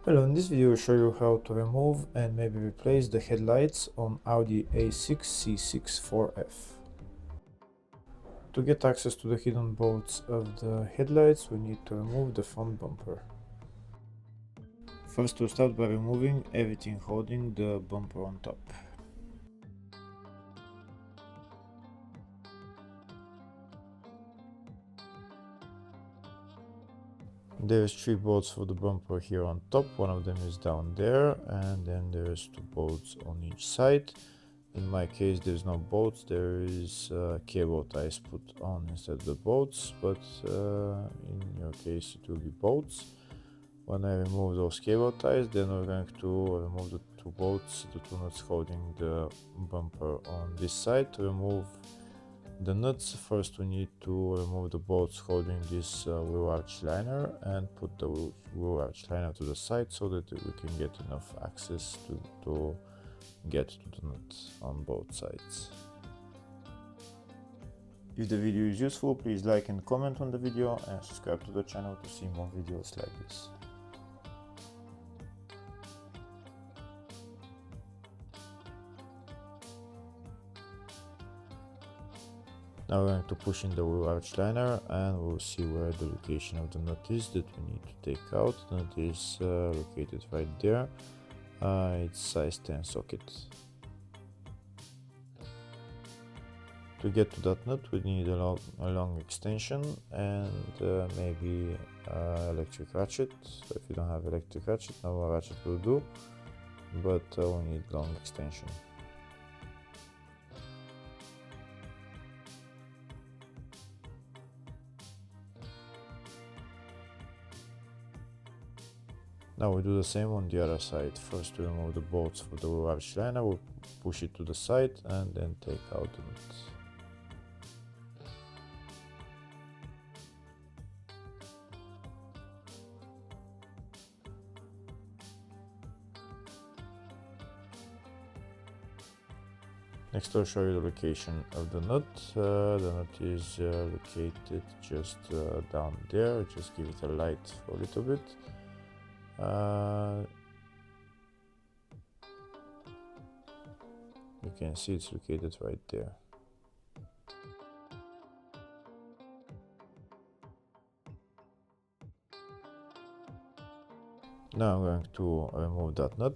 Hello, in this video I'll show you how to remove and maybe replace the headlights on Audi A6 C6 4F. To get access to the hidden bolts of the headlights, we need to remove the front bumper. First we'll start by removing everything holding the bumper on top. There's 3 bolts for the bumper here on top, one of them is down there, and then there's 2 bolts on each side. In my case there's no bolts, there is cable ties put on instead of the bolts, but in your case it will be bolts. When I remove those cable ties, then we're going to remove the 2 bolts, the 2 nuts holding the bumper on this side. To remove the nuts, first we need to remove the bolts holding this wheel arch liner and put the wheel arch liner to the side so that we can get enough access to get to the nut on both sides. If the video is useful, please like and comment on the video and subscribe to the channel to see more videos like this. Now we're going to push in the wheel arch liner and we'll see where the location of the nut is that we need to take out. The nut is located right there. It's size 10 socket. To get to that nut we need a long extension and maybe electric ratchet. So if you don't have electric ratchet, no ratchet will do, but we need long extension. Now we do the same on the other side. First we remove the bolts for the wheel arch liner, we'll push it to the side and then take out the nut. Next I'll show you the location of the nut. The nut is located just down there. Just give it a light for a little bit. You can see it's located right there. Now I'm going to remove that nut.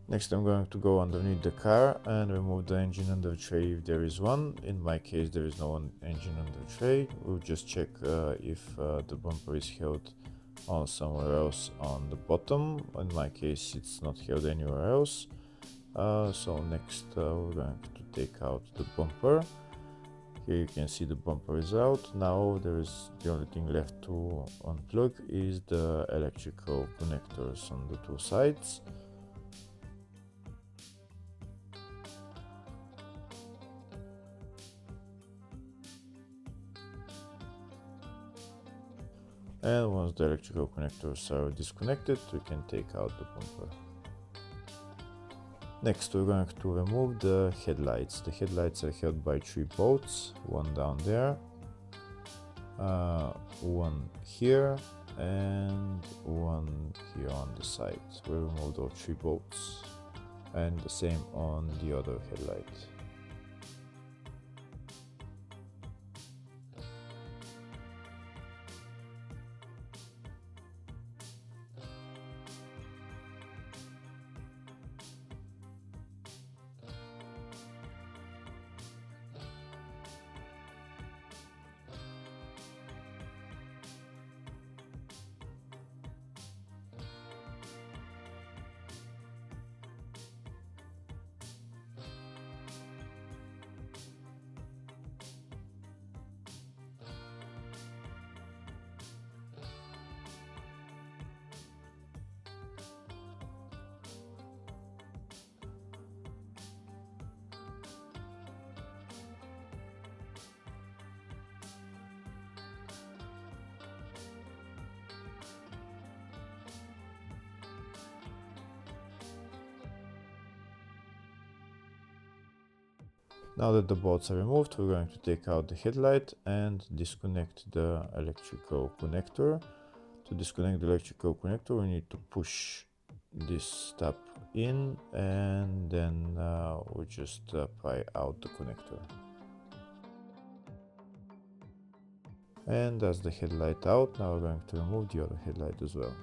Next I'm going to go underneath the car and remove the engine under the tray if there is one. In my case there is no engine under the tray. We'll just check if the bumper is held on somewhere else on the bottom. In my case it's not held anywhere else. So next we're going to take out the bumper. Here you can see the bumper is out. Now there is the only thing left to unplug is the electrical connectors on the 2 sides. And once the electrical connectors are disconnected, we can take out the bumper. Next we're going to remove the headlights. The headlights are held by 3 bolts, one down there, one here and one here on the side. We remove those 3 bolts and the same on the other headlight. Now that the bolts are removed, we're going to take out the headlight and disconnect the electrical connector. To disconnect the electrical connector, we need to push this tab in, and then we just pry out the connector. And that's the headlight out. Now we're going to remove the other headlight as well.